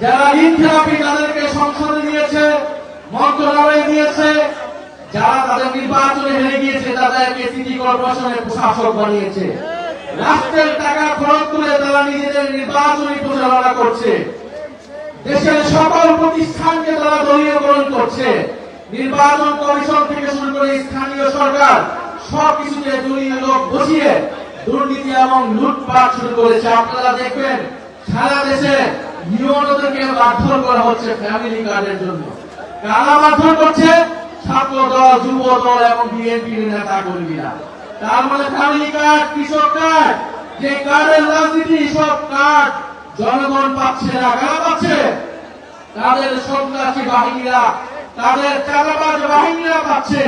যারা ইনকিলাবী তাদেরকে সংসদে দিয়েছে, মন্ত্রণালয়ে দিয়েছে, যারা তাদের নির্বাচনে হেরে গিয়েছে তাদেরকে সিটি কর্পোরেশনের প্রশাসক বানিয়েছে। রাষ্ট্রের টাকা খরচ করে তারা নিজেদের নির্বাচনী পরিচালনা করছে। দেশের সকল প্রতিষ্ঠানকে তারা দলীয়করণ করছে। নির্বাচন কমিশন থেকে শুরু করে স্থানীয় সরকার সবকিছুতে দলীয় লোক বসিয়ে দুর্নীতি এবং লুটপাট শুরু করেছে। আপনারা দেখবেন সারা দেশে নিয়মিতকে মারধর করা হচ্ছে ফ্যামিলি কার্ডের জন্য। কারা মারধর করছে? ছাত্র দল, যুব দল এবং বিএনপির নেতা কর্মীরা। তার মানে ফ্যামিলি কার্ড, কৃষক কার্ড, যে কার্ডের রাজনীতি, সব কার্ড জনগণ পাচ্ছে না। কারা পাচ্ছে? তাদের সন্ত্রাসী বাহিনীরা, তাদের চাঁদাবাজ বাহিনীরা পাচ্ছে।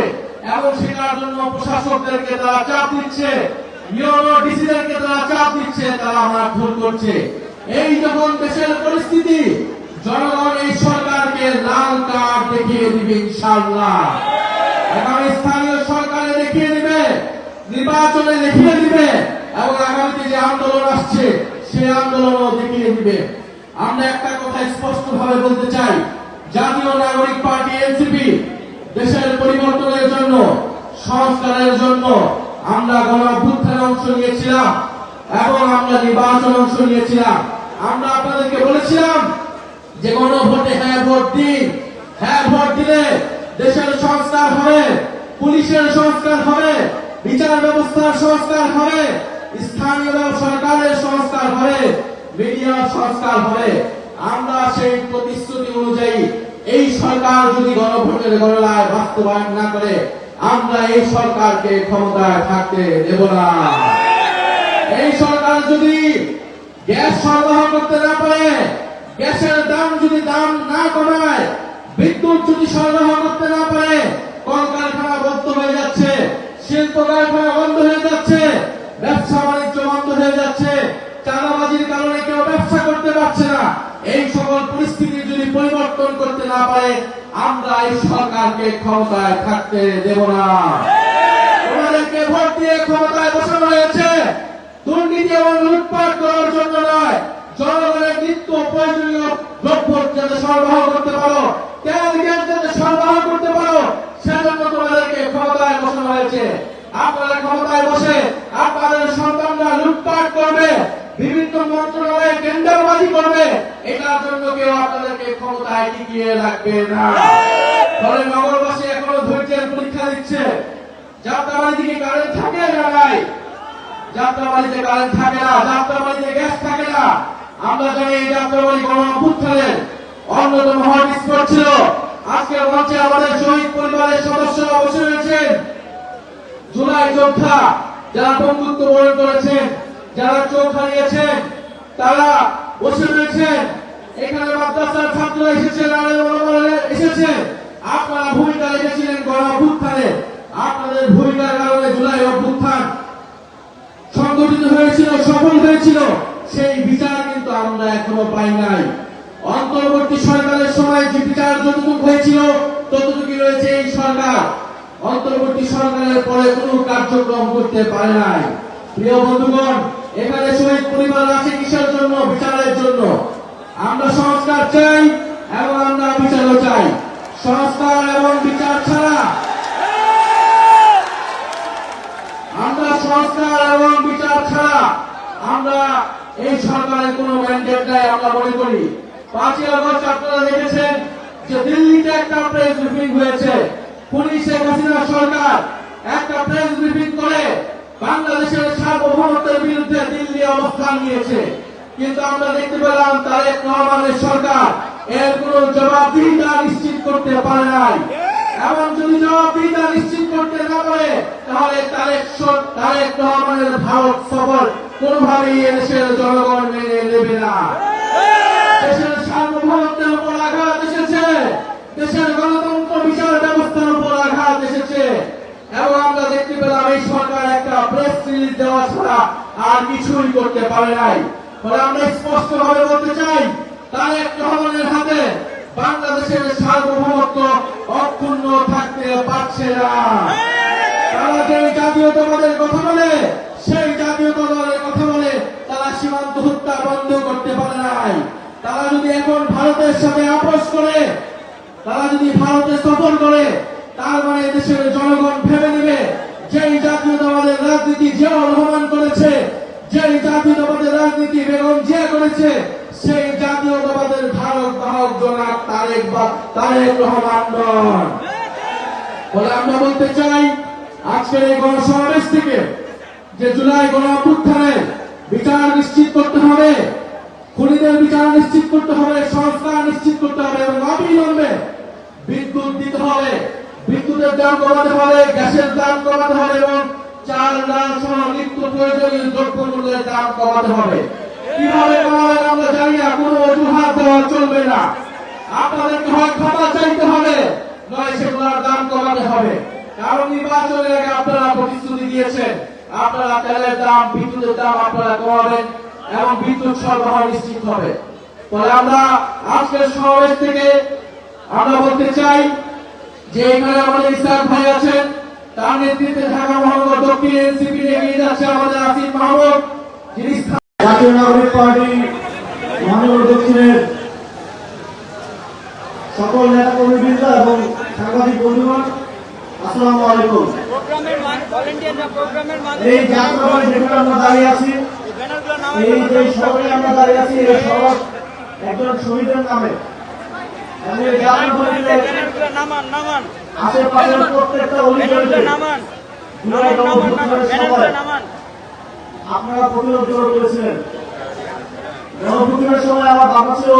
এবং সেটার জন্য প্রশাসকদেরকে তারা চাপ দিচ্ছে, ইউনো ডিসিদেরকে তারা চাপ দিচ্ছে, তারা মারধর করছে। এই যখন দেশের পরিস্থিতি, জনগণ এই সরকারকে লাল কার্ড দেখিয়ে দিবে ইনশাআল্লাহ। আগামী স্থানীয় সরকারে দেখিয়ে দিবে, নির্বাচনে দেখিয়ে দিবে, এবং আগামীতে যে আন্দোলন আসছে সেই আন্দোলনও দেখিয়ে দিবে। আমরা একটা কথা স্পষ্ট ভাবে বলতে চাই, জাতীয় নাগরিক পার্টি এনসিপি দেশের পরিবর্তনের জন্য, সংস্কারের জন্য আমরা গণ-অভ্যুত্থানে অংশ নিয়েছিলাম এবং আমরা নির্বাচনে অংশ নিয়েছিলাম। আমরা আপনাদেরকে বলেছিলাম যে গণভোটে হ্যাঁ ভোট দিন, হ্যাঁ ভোট দিলে দেশের সংস্কার হবে, পুলিশের সংস্কার হবে, বিচার ব্যবস্থার সংস্কার হবে, স্থানীয় সরকারের সংস্কার হবে, মিডিয়ার সংস্কার হবে। আমরা সেই প্রতিশ্রুতি অনুযায়ী এই সরকার যদি গণভোটের গণনায় বাস্তবায়ন না করে, আমরা এই সরকারকে ক্ষমতায় থাকতে দেব না। এই সরকার যদি গ্যাস সরবরাহ করতে না পারে, গ্যাসের দাম যদি দাম না কমায়, বিদ্যুৎ যদি সরবরাহ করতে না পারে, কলকারখানা বন্ধ হয়ে যাচ্ছে, শিল্প কারখানা বন্ধ হয়ে যাচ্ছে, ব্যবসা বাণিজ্য বন্ধ হয়ে যাচ্ছে, চাঁদাবাজির কারণে কেউ ব্যবসা করতে পারছে না। এই সকল পরিস্থিতি যদি পরিবর্তন করতে না পারে, আমরা এই সরকারকে ক্ষমতায় থাকতে দেব না। ওনাদেরকে ভোট দিয়ে ক্ষমতায় বসানো হয়েছে দুর্নীতি এবং লুটপাট করার জন্য নয়, জনগণের নিত্য প্রয়োজনীয় দ্রব্য যাতে সরবরাহ করতে পারো, তেল গ্যাস যাতে সরবরাহ করতে পারো, সেজন্য তোমাদেরকে ক্ষমতায় বসানো হয়েছে। আপনারা ক্ষমতায় বসে আপনাদের সন্তানরা লুটপাট করবে, বিভিন্ন মন্ত্রণালয়ে টেন্ডারবাজি করবে, এটার জন্য কেউ আপনাদেরকে ক্ষমতায় টিকিয়ে রাখবে না। ফলে নগরবাসী এখনো ধৈর্যের পরীক্ষা দিচ্ছে। যাত্রাবাড়িতে কারেন্ট থাকে না? নাই। যাত্রাবাড়িতে কারেন্ট থাকে না, যাত্রাবাড়িতে গ্যাস থাকে না। আমরা জানি এই যাত্রাবাড়ি গণ-অভ্যুত্থানের অন্যতম হটস্পট ছিল। আজকে মঞ্চে আমাদের শহীদ পরিবারের সদস্যরা বসে রয়েছেন, জুলাই যোদ্ধা যারা বন্ধুত্ব বরণ করেছেন, যারা চোখ হারিয়েছেন, তারা বসে রয়েছেন। এখানে মাদ্রাসার ছাত্ররা এসেছেন, এসেছেন। আপনারা ভূমিকা রেখেছিলেন গণ-অভ্যুত্থানে, আপনাদের ভূমিকার কারণে জুলাই অভ্যুত্থান সংগঠিত হয়েছিল, সফল হয়েছিল। সেই বিচার কিন্তু আমরা এখনো পাই নাই। অন্তর্বর্তী সরকারের সময় যে বিচার যতটুকু হয়েছিল ততটুকু রয়েছে এই সরকার। অন্তর্বর্তী সরকারের পরে কোনো কার্যক্রম করতে পারে নাই। প্রিয় বন্ধুগণ, এখানে শহীদ পরিবার আছে কিসের জন্য? বিচারের জন্য। আমরা সংস্কার চাই এবং আমরা বিচারও চাই। সংস্কার এবং বিচার ছাড়া, আমরা সংস্কার এবং বিচার ছাড়া আমরা এই সরকারের কোন ম্যান্ডেট নাই আমরা মনে করি। 5ই আগস্ট আপনারা দেখেছেন যে দিল্লিতে একটা প্রেস ব্রিফিং হয়েছে। পুলিশ শেখ হাসিনা সরকার একটা প্রেস ব্রিফিং করে বাংলাদেশের সার্বভৌমত্বের বিরুদ্ধে দিল্লি অবস্থান নিয়েছে। কিন্তু আমরা দেখতে পেলাম তারেক রহমানের সরকার এর কোন জবাবদিহিতা নিশ্চিত করতে পারে নাই। এবং যদি জবাবদিহিতা নিশ্চিত করতে না পারে, তাহলে তারেক রহমানের ভারত সফর কোনোভাবেই এদেশের জনগণ মেনে নেবে না। দেশের সার্বভৌমত্বের উপর আঘাত এসেছে, দেশের গণতন্ত্র বিচার ব্যবস্থা ছাড়া আর কিছুই করতে পারে নাই। ফলে আমরা স্পষ্টভাবে বলতে চাই, তারেক রহমানের হাতে বাংলাদেশের সার্বভৌমত্ব অক্ষুণ্ণ থাকতে পারছে না। তারা যে জাতীয়তাবাদের কথা বলে, সেই জাতীয়তাবাদের কথা বলে তারা সীমান্ত হত্যা বন্ধ করতে পারে নাই। তারা যদি এখন ভারতের সাথে আপোষ করে, তারা যদি ভারতে সফর করে, তার মানে দেশের জনগণ ভেবে নেবে যেই জাতীয়তাবাদের রাজনীতি জিয়াউর রহমান করেছে, যেই জাতীয়তাবাদের রাজনীতি বেগম জিয়া করেছে, সেই জাতীয়তাবাদের ধারক বাহক জনাব তারেক রহমান নন। বলে আমরা বলতে চাই, আজকের এই গণসমাবেশ থেকে যে জুলাই গণ অভ্যুত্থানের বিচার নিশ্চিত করতে হবে, খুনিদের বিচার নিশ্চিত করতে হবে, সংস্কার নিশ্চিত করতে হবে এবং অবিলম্বে বিদ্যুৎ দিতে হবে, বিদ্যুতের দাম কমাতে হবে, গ্যাসের দাম কমাতে হবে এবং চাল ডাল সহ নিত্য প্রয়োজনীয় দ্রব্যমূল্যের দাম কমাতে হবে। কিভাবে কমাবেন আমরা জানি না, কোনো অজুহাত দেওয়া চলবে না। আপনাদেরকে হয় ক্ষমা চাইতে হবে, নয় সেগুলোর দাম কমাতে হবে। কারণ নির্বাচনের আগে আপনারা প্রতিশ্রুতি দিয়েছেন, আপনারা তেলের দাম, বিদ্যুতের দাম আপনারা কমাবেন এবং বিদ্যুৎ সরবরাহ নিশ্চিত হবে। ফলে আমরা আজকের সমাবেশ থেকে আমরা বলতে চাই যে এখানে আমাদের ইসলাম ভাই আছেন, তার নেতৃত্বে ঢাকা মহানগর দক্ষিণ এনসিপি এগিয়ে যাচ্ছে আমাদের আসিফ মাহমুদ, যিনি জাতীয় নাগরিক পার্টি মহানগর দক্ষিণের সকল নেতা কর্মীবৃন্দ এবং সাংবাদিক বন্ধুগণ, আসসালামু আলাইকুম। এই যাত্রাবাড়ি যেখানে আমরা দাঁড়িয়ে আছি, এই যে শহরে আমরা দাঁড়িয়ে আছি, এই শহর একজন শহীদের নামে। আশেপাশের প্রত্যেকটা অলিগলিতে আপনারা প্রতিরোধ করেছিলেন। গণঅভ্যুত্থানের সময় আমার বাবা ছিল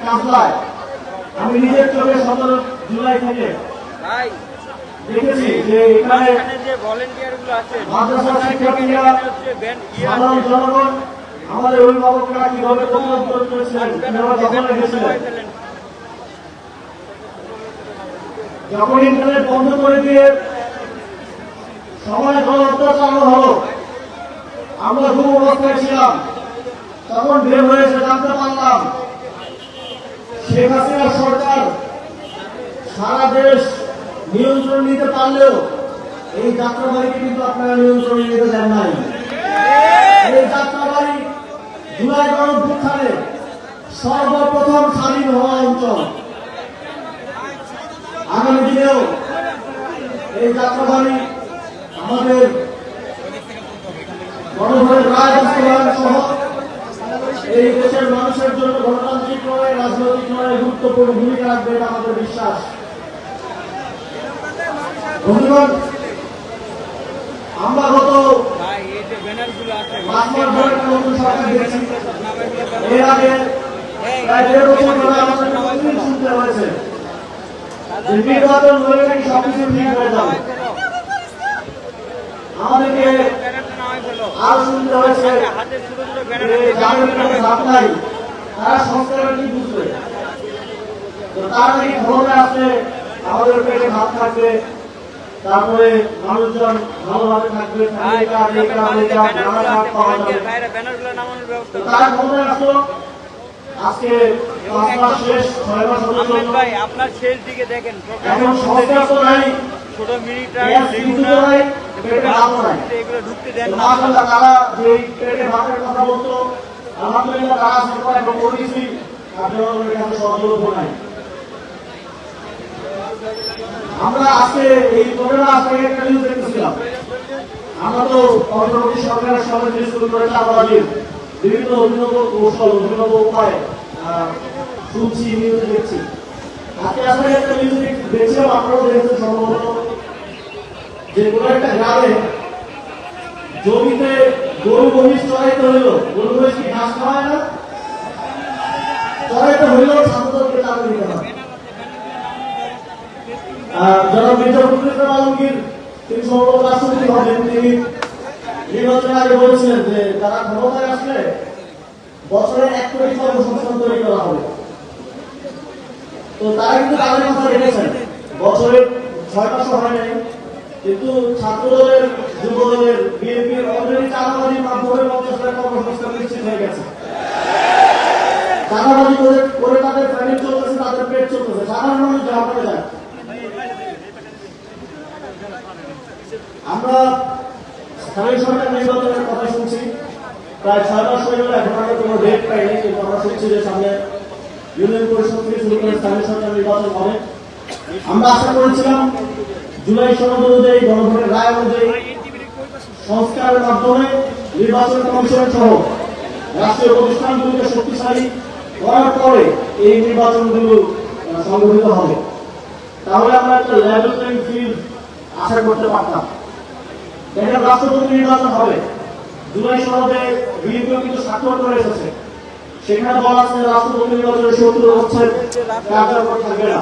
কাজলায়, আমি নিজের চোখে 17 জুলাই থেকে দেখেছি যে এখানে মাদ্রাসা শিক্ষার্থীরা, সাধারণ জনগণ, আমাদের অভিভাবকরা কিভাবে প্রতিরোধ করেছিলেন, কিভাবে দখলে গেছিলেন। যখন ইন্টারনেট বন্ধ করে দিয়ে সময় গণহত্যা চালানো হলো, আমরা ঘুম অবস্থায় ছিলাম, তখন বের হয়েছে জানতে পারলাম শেখ হাসিনার সরকার সারা দেশ নিয়ন্ত্রণ নিতে পারলেও এই যাত্রাবাড়িকে কিন্তু আপনারা নিয়ন্ত্রণ নিতে দেন নাই। এই যাত্রাবাড়ি জুলাই গণঅভ্যুত্থানে সর্বপ্রথম স্বাধীন হওয়া অঞ্চল। আগামী দিনেও এই যাত্রাবাড়ি আমাদের গণভোটের রায় বাস্তবায়ন সহ এই দেশের মানুষের জন্য গণতান্ত্রিক নয়, রাজনৈতিক নয়, গুরুত্বপূর্ণ ভূমিকা রাখবে, এটা আমাদের বিশ্বাস। বন্ধুগণ, আমরা গত 5 মাস ধরে একটা নতুন সরকার দেখছি। এর আগে প্রায় 1.5 বছর ধরে আমাদের প্রতিদিন শুনতে হয়েছে যে নির্বাচন হলে নাকি সবকিছু ঠিক হয়ে যাবে। আমাদেরকে আরো শুনতে হয়েছে যাদের কাছে ভাব নাই তারা সংস্কারের কি বুঝবে, তো তারা নাকি ক্ষমতায় আসলে আমাদের পেটে ভাত থাকবে, তারপরে মানুষজন ভালোভাবে থাকবে, তারা ক্ষমতায় আসলো। আজকে 5 মাস শেষ, 6 মাস হলো। আপনার শেষ দিকে দেখেন এখন সংস্কার তো নাই, ছোট মিনিট এগুলো ঢুকতে দেন না। তারা যে পেটে ভাতের কথা বলতো, আলহামদুলিল্লাহ তারা সরকার এবং করেছি, আপনাদের কাছে সহযোগ নাই। আমরা আজকে এই 15 মাস আগে একটা নিউজ দেখতেছিলাম। আমরা তো অন্তর্বর্তী সরকারের সঙ্গে যে শুরু করেছে আমাদের বিভিন্ন অভিনব কৌশল, অভিনব উপায় শুনছি, নিউজ দেখছি। আজকে আসলে একটা নিউজ দেখছিলাম, আপনারাও দেখেছেন সম্ভবত, যে কোনো একটা গ্রামে জমিতে গরু মহিষ চড়াইতে হইল। গরু মহিষ কি ঘাস খাওয়ায় না? চড়াইতে হইল, ছাত্রদেরকে চাকরি দিতে হয়। যারা মির্জাফর ইসলাম আলমগীর, তিনি সম্ভবত রাষ্ট্রপতি হবেন, তিনি নির্বাচনের আগে বলেছিলেন যে তারা ক্ষমতায় আসলে বছরে 1 কোটি কর্মসংস্থান তৈরি করা হবে। তো তারা কিন্তু তাদের কথা রেখেছেন, বছরে 6 মাস হয় নাই, কিন্তু ছাত্রদলের যুবদলের বিএনপির অলরেডি চাঁদাবাজির মাধ্যমে 50 লাখ কর্মসংস্থান নিশ্চিত হয়ে গেছে। চাঁদাবাজি করে তাদের ফ্যামিলি চলতেছে, তাদের পেট চলতেছে, সাধারণ মানুষ যা করে যায়। আমরা স্থানীয় সরকার নির্বাচনের কথা শুনছি, প্রায় 6 মাস হয়ে গেল, এখন আমরা কোনো ডেট পাইনি, কিন্তু আমরা শুনছি যে সামনে ইউনিয়ন পরিষদ থেকে শুরু করে স্থানীয় সরকার নির্বাচন হবে। আমরা আশা করেছিলাম জুলাই সনদ অনুযায়ী, গণভোটের রায় অনুযায়ী সংস্কারের মাধ্যমে নির্বাচন কমিশন সহ রাষ্ট্রীয় প্রতিষ্ঠানগুলোকে শক্তিশালী করার পরে এই নির্বাচনগুলো সংগঠিত হবে। তাহলে আমরা একটা লেভেল প্লেইং ফিল্ড আশা করতে পারতাম। দেখেন, রাষ্ট্রপতি নির্বাচন হবে, জুলাই সনদে বিএনপিও কিন্তু স্বাক্ষর করে এসেছে। সেখানে বলা আছে রাষ্ট্রপতি নির্বাচনের 70 বছর কার্যকর থাকবে না।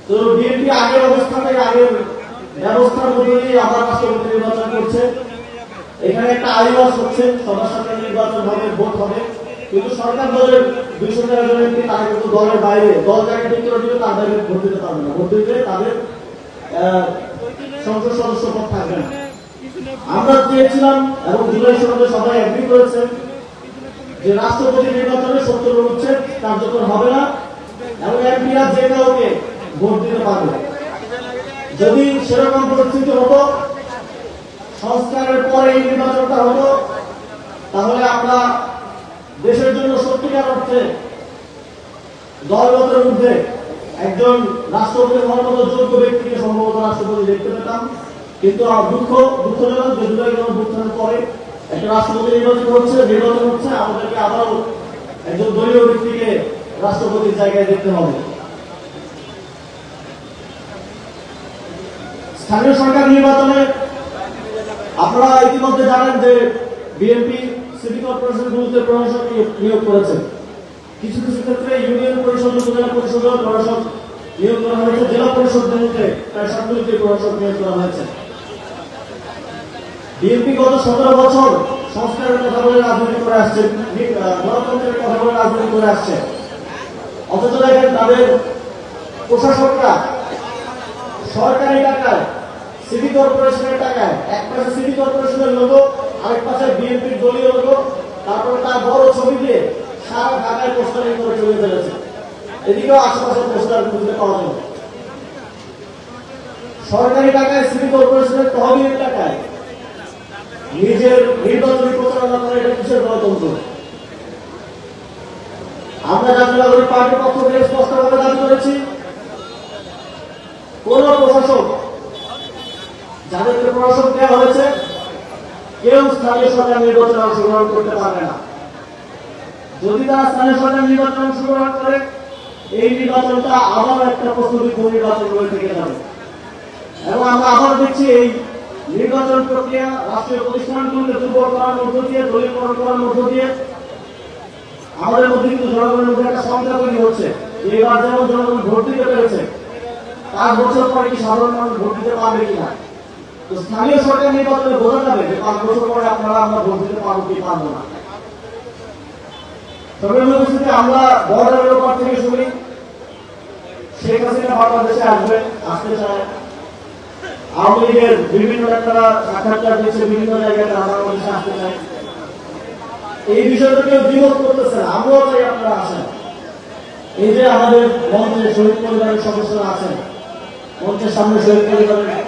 তো বিএনপি আগের অবস্থানে, আগের ব্যবস্থার মধ্যে দিয়ে আবার রাষ্ট্রপতি নির্বাচন করছে। এখানে একটা আইওয়াস হচ্ছে, সবার সাথে নির্বাচন হবে, ভোট হবে, কিন্তু সরকার দলের 213 জন এমপি তারা কিন্তু দলের বাইরে, দল যাকে ঠিক করে দিবে তাদের ভোট দিতে পারবে না, ভোট দিতে তাদের সংসদ সদস্য পদ থাকবে না। আমরা চেয়েছিলাম এবং জুলাই সনদে সবাই এগ্রি করেছেন যে রাষ্ট্রপতি নির্বাচনে 70 অনুচ্ছেদ কার্যকর হবে না এবং এমপিরা যে কাউকে ভোট দিতে পারবে। যদি সেরকম পরিস্থিতি হতো, সংস্কারের পরে এই নির্বাচনটা হতো, তাহলে আমরা দেশের জন্য সত্যিকার অর্থে দলগতের মধ্যে একজন রাষ্ট্রপতি হওয়ার মতো যোগ্য ব্যক্তিকে সম্ভবত রাষ্ট্রপতি দেখতে পেতাম। কিন্তু দুঃখজনক যে জুলাই গণঅভ্যুত্থানের পরে একটা রাষ্ট্রপতি নির্বাচন হচ্ছে, আমাদেরকে আবারও একজন দলীয় ব্যক্তিকে রাষ্ট্রপতির জায়গায় দেখতে হবে। স্থানীয় সরকার নির্বাচনে আপনারা ইতিমধ্যে জানেন যে বিএনপি সিটি কর্পোরেশনগুলোতে প্রশাসক নিয়োগ করেছে। কিছু কিছু ক্ষেত্রে ইউনিয়ন পরিষদ, উপজেলা পরিষদ প্রশাসক নিয়োগ করা হয়েছে। জেলা পরিষদগুলোতে প্রায় সবগুলিতে প্রশাসক নিয়োগ করা হয়েছে। বিএনপি গত 17 বছর সংস্কারের কথা বলে রাজনীতি করে আসছে, গণতন্ত্রের কথা বলে রাজনীতি করে আসছে, অথচ দেখেন তাদের প্রশাসকরা সরকারি টাকায়, সিটি কর্পোরেশনের টাকায়, এক পাশে সিটি কর্পোরেশনের লোগো, আরেক পাশে বিএনপির দলীয় লোগো, তারপরে তার বড় ছবি দিয়ে সারা ঢাকায় পোস্টারিং করে চলে ফেলেছে। এদিকেও আশেপাশে পোস্টার খুঁজতে পাওয়া যাবে। সরকারি টাকায়, সিটি কর্পোরেশনের তহবিলের টাকায় নিজের নির্বাচনী প্রচারণা করে, এটা কিসের গণতন্ত্র? আমরা জাতীয় নাগরিক পার্টির পক্ষ থেকে স্পষ্টভাবে দাবি করেছি, কোন প্রশাসক, যাদেরকে প্রশাসক দেওয়া হয়েছে, কেউ স্থানীয় সরকার নির্বাচনে অংশগ্রহণ করতে পারবে না। যদি তারা স্থানীয় সরকার নির্বাচনে অংশগ্রহণ করে, এই নির্বাচনটা আবার একটা প্রস্তুতি নির্বাচন হয়ে থেকে যাবে। এবং আমরা আবার দেখছি এই নির্বাচন প্রক্রিয়া রাষ্ট্রীয় প্রতিষ্ঠানগুলোকে দুর্বল করার মধ্য দিয়ে, দলীয়করণ করার মধ্য দিয়ে আমাদের মধ্যে কিন্তু জনগণের মধ্যে একটা সংখ্যা তৈরি হচ্ছে যে এবার যেমন জনগণ ভোট দিতে পেরেছে, 5 বছর পরে কি সাধারণ মানুষ ভোট দিতে পারবে কিনা? তো স্থানীয় সরকার নির্বাচনে বোঝা যাবে যে 5 বছর পরে আমরা ভোট দিতে পারবো কি পারবো না। তবে আমরা বর্ডারের ওপর থেকে শুনি শেখ হাসিনা বাংলাদেশে আসতে চায়, আওয়ামী লীগের বিভিন্ন নেতারা সাক্ষাৎকার দিচ্ছে, বিভিন্ন জায়গায় বাংলাদেশে আসতে চায়। এই বিষয়টা কেউ দ্বিমত করতেছে না, আমরাও চাই আপনারা আসেন। এই যে আমাদের মঞ্চে শহীদ পরিবারের সদস্যরা আছেন, মঞ্চের সামনে শহীদ পরিবারের